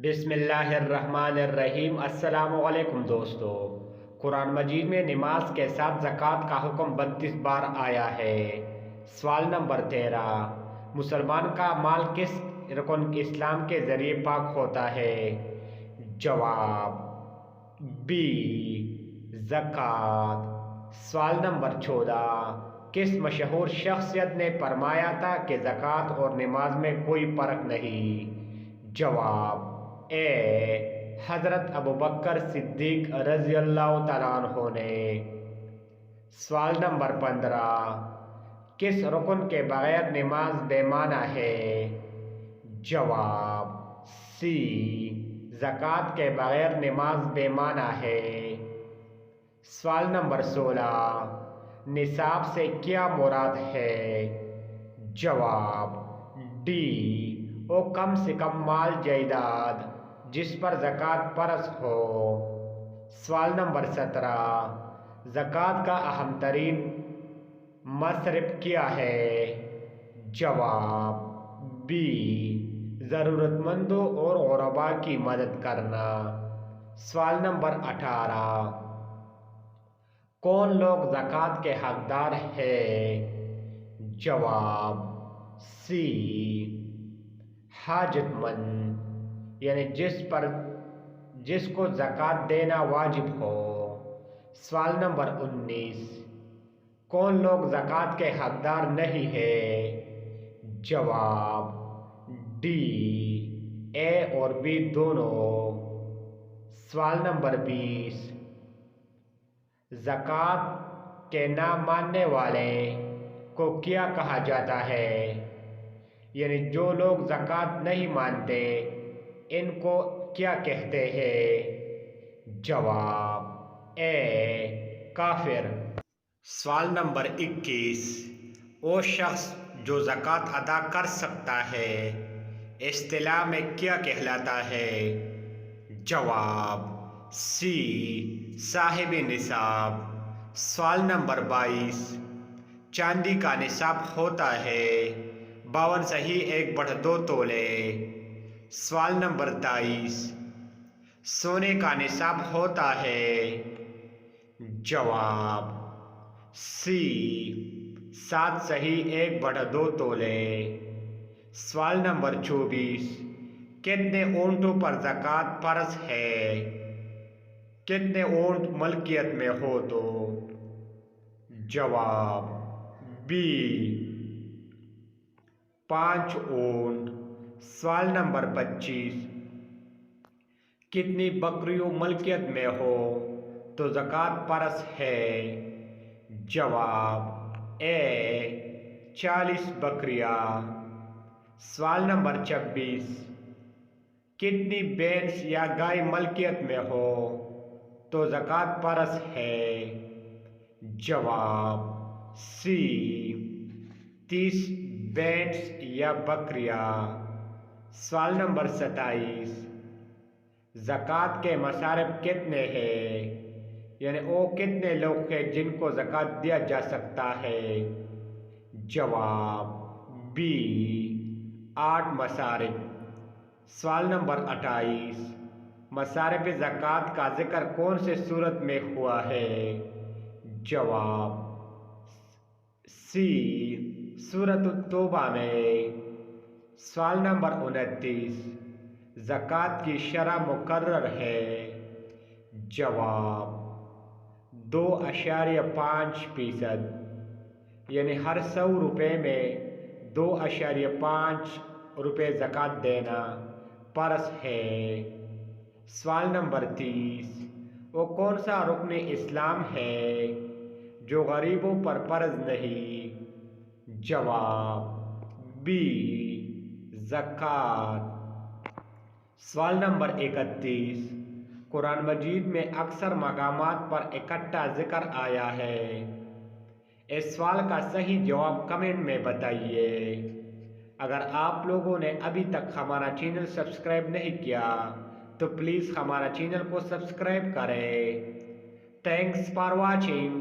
بسم اللہ الرحمن الرحیم۔ السلام علیکم دوستو۔ قرآن مجید میں نماز کے ساتھ زکوٰۃ کا حکم 32 بار آیا ہے۔ سوال نمبر 13، مسلمان کا مال کس رکن اسلام کے ذریعے پاک ہوتا ہے؟ جواب بی، زکوٰۃ۔ سوال نمبر 14، کس مشہور شخصیت نے فرمایا تھا کہ زکوٰۃ اور نماز میں کوئی فرق نہیں؟ جواب اے، حضرت ابوبکر صدیق رضی اللہ تعالیٰ عنہ نے۔ سوال نمبر 15، کس رکن کے بغیر نماز بے معنی ہے؟ جواب سی، زکوٰۃ کے بغیر نماز بے معنی ہے۔ سوال نمبر 16، نصاب سے کیا مراد ہے؟ جواب ڈی، وہ کم سے کم مال جائیداد جس پر زکوٰۃ فرض ہو۔ سوال نمبر 17، زکوٰۃ کا اہم ترین مصرف کیا ہے؟ جواب بی، ضرورت مندوں اور غرباء کی مدد کرنا۔ سوال نمبر 18، کون لوگ زکوٰۃ کے حقدار ہیں؟ جواب سی، حاجت مند، یعنی جس کو زکوٰۃ دینا واجب ہو۔ سوال نمبر 19، کون لوگ زکوٰۃ کے حقدار نہیں ہیں؟ جواب ڈی، اے اور بی دونوں۔ سوال نمبر 20، زکوٰۃ کے نہ ماننے والے کو کیا کہا جاتا ہے؟ یعنی جو لوگ زکوٰۃ نہیں مانتے ان کو کیا کہتے ہیں؟ جواب اے، کافر۔ سوال نمبر 21، وہ شخص جو زکوٰۃ ادا کر سکتا ہے اصطلاح میں کیا کہلاتا ہے؟ جواب سی، صاحب نصاب۔ سوال نمبر 22، چاندی کا نصاب ہوتا ہے 52.1/2 تولے۔ سوال نمبر 23، سونے کا نصاب ہوتا ہے؟ جواب سی، 7.1/2 تولے۔ سوال نمبر 24، کتنے اونٹوں پر زکوٰۃ فرض ہے؟ کتنے اونٹ ملکیت میں ہو تو؟ جواب بی، 5 اونٹ۔ سوال نمبر 25، کتنی بکریوں ملکیت میں ہو تو زکوٰۃ فرض ہے؟ جواب اے، 40 بکریاں۔ سوال نمبر 26، کتنی بھینس یا گائے ملکیت میں ہو تو زکوٰۃ فرض ہے؟ جواب سی، 30 بھینس یا بکریاں۔ سوال نمبر 27، زکوٰۃ کے مصارف کتنے ہیں؟ یعنی وہ کتنے لوگ ہیں جن کو زکوٰۃ دیا جا سکتا ہے؟ جواب بی، 8 مصارف۔ سوال نمبر 28، مصارف زکوٰۃ کا ذکر کون سے صورت میں ہوا ہے؟ جواب سی، سورۃ التوبہ میں۔ سوال نمبر 29، زکوٰۃ کی شرح مقرر ہے؟ جواب 2.5%، یعنی ہر 100 روپے میں 2.5 روپے زکوٰۃ دینا فرض ہے۔ سوال نمبر 30، وہ کون سا رکن اسلام ہے جو غریبوں پر فرض نہیں؟ جواب بی، زکوٰۃ۔ سوال نمبر 31، قرآن مجید میں اکثر مقامات پر اکٹھا ذکر آیا ہے۔ اس سوال کا صحیح جواب کمنٹ میں بتائیے۔ اگر آپ لوگوں نے ابھی تک ہمارا چینل سبسکرائب نہیں کیا تو پلیز ہمارا چینل کو سبسکرائب کریں۔ Thanks for watching.